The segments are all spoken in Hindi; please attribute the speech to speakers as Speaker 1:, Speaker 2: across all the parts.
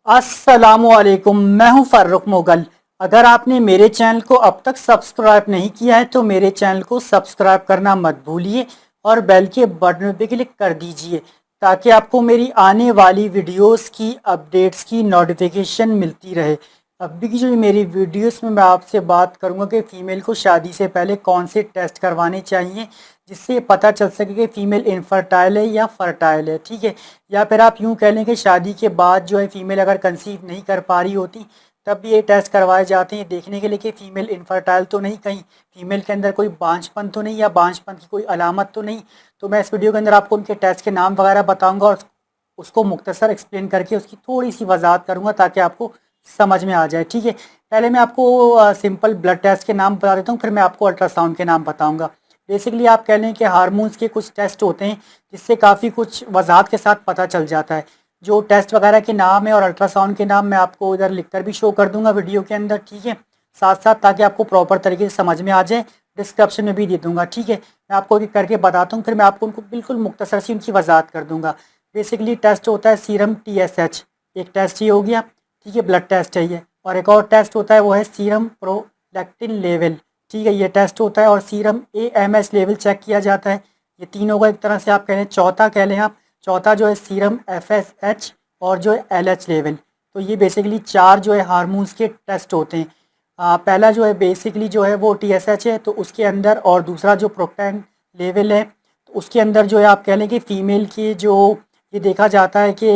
Speaker 1: अस्सलामुअलैकुम, मैं हूं फ़र्रुख मुगल। अगर आपने मेरे चैनल को अब तक सब्सक्राइब नहीं किया है तो मेरे चैनल को सब्सक्राइब करना मत भूलिए और बेल के बटन पे क्लिक कर दीजिए ताकि आपको मेरी आने वाली वीडियोस की अपडेट्स की नोटिफिकेशन मिलती रहे। अभी की जो मेरी वीडियोस में मैं आपसे बात करूंगा कि फ़ीमेल को शादी से पहले कौन से टेस्ट करवाने चाहिए जिससे पता चल सके कि फ़ीमेल इनफर्टाइल है या फर्टाइल है। ठीक है, या फिर आप यूँ कह लें कि शादी के बाद जो है फ़ीमेल अगर कंसीव नहीं कर पा रही होती तब भी ये टेस्ट करवाए जाते हैं देखने के लिए कि फ़ीमेल इनफर्टाइल तो नहीं, कहीं फ़ीमेल के अंदर कोई बांझपन तो नहीं या बांझपन की कोई अलामत तो नहीं। तो मैं इस वीडियो के अंदर आपको उनके टेस्ट के नाम वगैरह बताऊंगा और उसको मुख्तसर एक्सप्लेन करके उसकी थोड़ी सी वजाहत करूंगा ताकि आपको समझ में आ जाए। ठीक है, पहले मैं आपको सिंपल ब्लड टेस्ट के नाम बता देता हूँ, फिर मैं आपको अल्ट्रासाउंड के नाम बताऊँगा। बेसिकली आप कह लें कि हार्मोन्स के कुछ टेस्ट होते हैं जिससे काफ़ी कुछ वजाहत के साथ पता चल जाता है। जो टेस्ट वगैरह के नाम है और अल्ट्रासाउंड के नाम मैं आपको इधर लिख कर भी शो कर दूंगा वीडियो के अंदर। ठीक है, साथ साथ ताकि आपको प्रॉपर तरीके से समझ में आ जाए, डिस्क्रिप्शन में भी दे दूंगा। ठीक है, मैं आपको एक करके बताता हूँ, फिर मैं आपको उनको बिल्कुल मुख्तसर सी उनकी वजाहत कर दूंगा। बेसिकली टेस्ट होता है सीरम TSH, एक टेस्ट ये हो गया। ठीक है, ब्लड टेस्ट है ये। और एक और टेस्ट होता है वो है सीरम प्रोलैक्टिन लेवल। ठीक है, ये टेस्ट होता है और सीरम AMH लेवल चेक किया जाता है। ये तीनों का एक तरह से आप कह लें, चौथा कह लें आप, चौथा जो है सीरम FSH और जो है LH लेवल। तो ये बेसिकली चार जो है हार्मोन्स के टेस्ट होते हैं। पहला जो है बेसिकली जो है वो TSH है, तो उसके अंदर, और दूसरा जो प्रोक्टैन लेवल है तो उसके अंदर जो है आप कह लें कि फ़ीमेल की जो ये देखा जाता है कि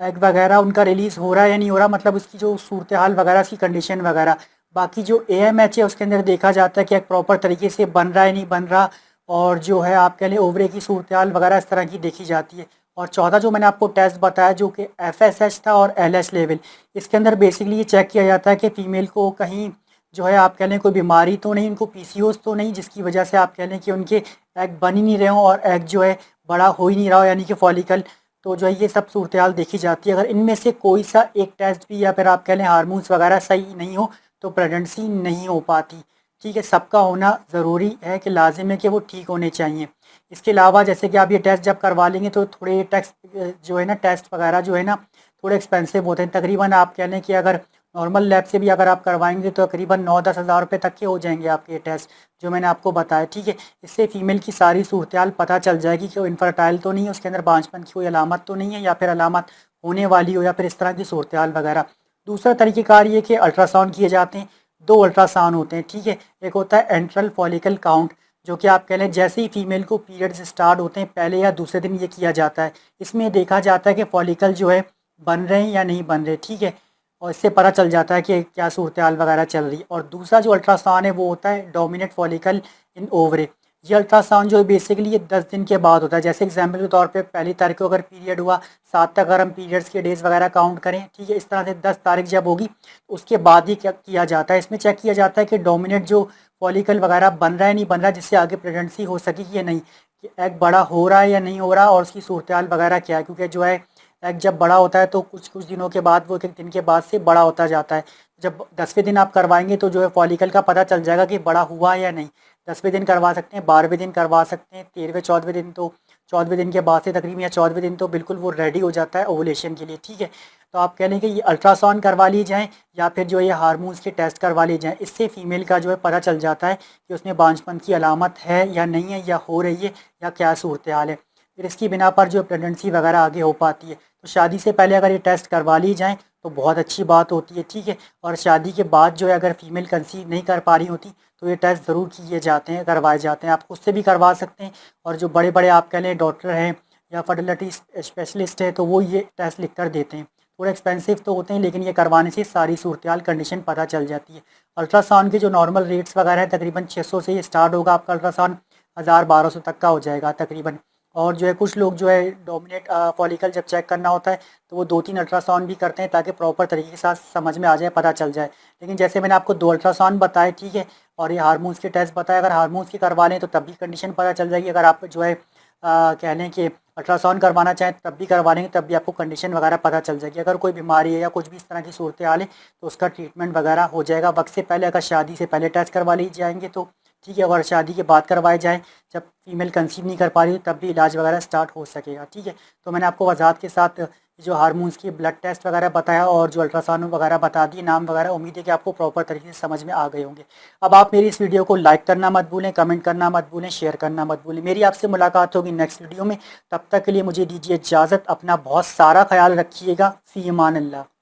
Speaker 1: एग वगैरह उनका रिलीज़ हो रहा है या नहीं हो रहा, मतलब उसकी जो सूरत हाल वगैरह, उसकी कंडीशन वगैरह। बाकी जो AMH है उसके अंदर देखा जाता है कि एक प्रॉपर तरीके से बन रहा है नहीं बन रहा, और जो है आप कह लें ओवरे की सूरत हाल वगैरह इस तरह की देखी जाती है। और चौथा जो मैंने आपको टेस्ट बताया जो कि FSH था और LH लेवल, इसके अंदर बेसिकली ये चेक किया जाता है कि फ़ीमेल को कहीं जो है आप कह लें कोई बीमारी तो नहीं, उनको PCOS तो नहीं जिसकी वजह से आप कह लें कि उनके एग बन ही नहीं रहे हों और एग जो है बड़ा हो ही नहीं रहा हो, यानी कि फॉलिकल। तो जो है ये सब सूरत हाल देखी जाती है। अगर इनमें से कोई सा एक टेस्ट भी या फिर आप कह लें हार्मोन्स वगैरह सही नहीं हो तो प्रेगनेंसी नहीं हो पाती। ठीक है, सबका होना ज़रूरी है कि लाजिम है कि वो ठीक होने चाहिए। इसके अलावा जैसे कि आप ये टेस्ट जब करवा लेंगे तो थोड़े टेस्ट जो है ना, टेस्ट वगैरह जो है ना थोड़े एक्सपेंसिव होते हैं। तकरीबन आप कह लें कि अगर नॉर्मल लैब से भी अगर आप करवाएंगे तो तकरीबन 9-10 हज़ार रुपये तक के हो जाएंगे आपके ये टेस्ट जो मैंने आपको बताया। ठीक है, इससे फ़ीमेल की सारी सूरत हाल पता चल जाएगी कि वो इनफर्टाइल तो नहीं है, उसके अंदर बांझपन की कोई अलामत तो नहीं है या फिर अलामत होने वाली हो या फिर इस तरह की सूरत हाल वगैरह। दूसरा तरीक़ेकार ये कि अल्ट्रासाउंड किए जाते हैं। दो अल्ट्रासाउंड होते हैं। ठीक है, एक होता है एंट्रल फॉलिकल काउंट, जो कि आप कह लें जैसे ही फीमेल को पीरियड्स स्टार्ट होते हैं पहले या दूसरे दिन ये किया जाता है। इसमें देखा जाता है कि फॉलिकल जो है बन रहे हैं या नहीं बन रहे। ठीक है, और इससे पता चल जाता है कि क्या सूरत हाल वगैरह चल रही है। और दूसरा जो अल्ट्रासाउंड है वो होता है डोमिनेंट फॉलिकल इन ओवरे। ये अल्ट्रासाउंड जो है बेसिकली ये 10 दिन के बाद होता है। जैसे एग्जाम्पल के तौर पे पहली तारीख को अगर पीरियड हुआ, 7 तक अगर हम पीरियड्स के डेज वगैरह काउंट करें, ठीक है, इस तरह से 10 तारीख जब होगी तो उसके बाद ही क्या किया जाता है, इसमें चेक किया जाता है कि डोमिनेट जो फॉलिकल वगैरह बन रहा है नहीं बन रहा है, जिससे आगे प्रेगनेंसी हो सकेगी या नहीं, कि एग बड़ा हो रहा है या नहीं हो रहा और उसकी सूरत हाल वगैरह क्या है। क्योंकि जो है एग जब बड़ा होता है तो कुछ कुछ दिनों के बाद, वो एक एक दिन के बाद से बड़ा होता जाता है। जब 10वें दिन आप करवाएंगे तो जो है फॉलिकल का पता चल जाएगा कि बड़ा हुआ है या नहीं। 10वें दिन करवा सकते हैं, 12वें दिन करवा सकते हैं, 13वें 14वें दिन, तो 14वें दिन के बाद से तकरीबन या 14वें दिन तो बिल्कुल वो रेडी हो जाता है ओवुलेशन के लिए। ठीक है, तो आप कह लें कि ये अल्ट्रासाउंड करवा ली जाएँ या फिर जो ये हार्मोन्स के टेस्ट करवा ली जाएँ। इससे फ़ीमेल का जो है पता चल जाता है कि उसमें बांझपन की अलामत है या नहीं है, या हो रही है, या क्या सूरत हाल है। फिर इसकी बिना पर जो प्रेगनेंसी वगैरह आगे हो पाती है। तो शादी से पहले अगर ये टेस्ट करवा ली जाएँ तो बहुत अच्छी बात होती है। ठीक है, और शादी के बाद जो है अगर फ़ीमेल कंसीव नहीं कर पा रही होती तो ये टेस्ट ज़रूर किए जाते हैं, करवाए जाते हैं। आप उससे भी करवा सकते हैं, और जो बड़े बड़े आप कह लें डॉक्टर हैं या फर्टिलिटी स्पेशलिस्ट है तो वो ये टेस्ट लिख कर देते हैं। थोड़े एक्सपेंसिव तो होते हैं लेकिन ये करवाने से सारी सूरत हाल कंडीशन पता चल जाती है। अल्ट्रासाउंड के जो नॉर्मल रेट्स वगैरह हैं तकरीबन 600 से ये स्टार्ट होगा आपका अल्ट्रासाउंड, 1000-1200 तक का हो जाएगा तकरीबन। और जो है कुछ लोग जो है डोमिनेट फॉलिकल जब चेक करना होता है तो वो 2-3 अल्ट्रासाउंड भी करते हैं ताकि प्रॉपर तरीके के साथ समझ में आ जाए, पता चल जाए। लेकिन जैसे मैंने आपको 2 अल्ट्रासाउंड बताए, ठीक है, और ये हार्मोन्स के टेस्ट बताए, अगर हार्मोन्स की करवा लें तो तब भी कंडीशन पता चल जाएगी। अगर आप जो है कह लें कि अल्ट्रासाउंड करवाना चाहें तब भी करवा लेंगे, तब भी आपको कंडीशन वगैरह पता चल जाएगी। अगर कोई बीमारी है या कुछ भी इस तरह की सूरत हाल है तो उसका ट्रीटमेंट वगैरह हो जाएगा वक्त से पहले। अगर शादी से पहले टेस्ट करवा ली जाएंगे तो ठीक है, अगर शादी के बाद करवाए जाएँ जब फीमेल कंसीव नहीं कर पा रही तब भी इलाज वगैरह स्टार्ट हो सकेगा। ठीक है, तो मैंने आपको वजाहत के साथ जो हार्मोन्स की ब्लड टेस्ट वगैरह बताया और जो अल्ट्रासाउंड वगैरह बता दिए, नाम वगैरह, उम्मीद है कि आपको प्रॉपर तरीके से समझ में आ गए होंगे। अब आप मेरी इस वीडियो को लाइक करना मत भूलें, कमेंट करना मत भूलें, शेयर करना मत भूलें। मेरी आपसे मुलाकात होगी नेक्स्ट वीडियो में। तब तक के लिए मुझे दीजिए इजाज़त। अपना बहुत सारा ख्याल रखिएगा। फ़ी अमान अल्लाह।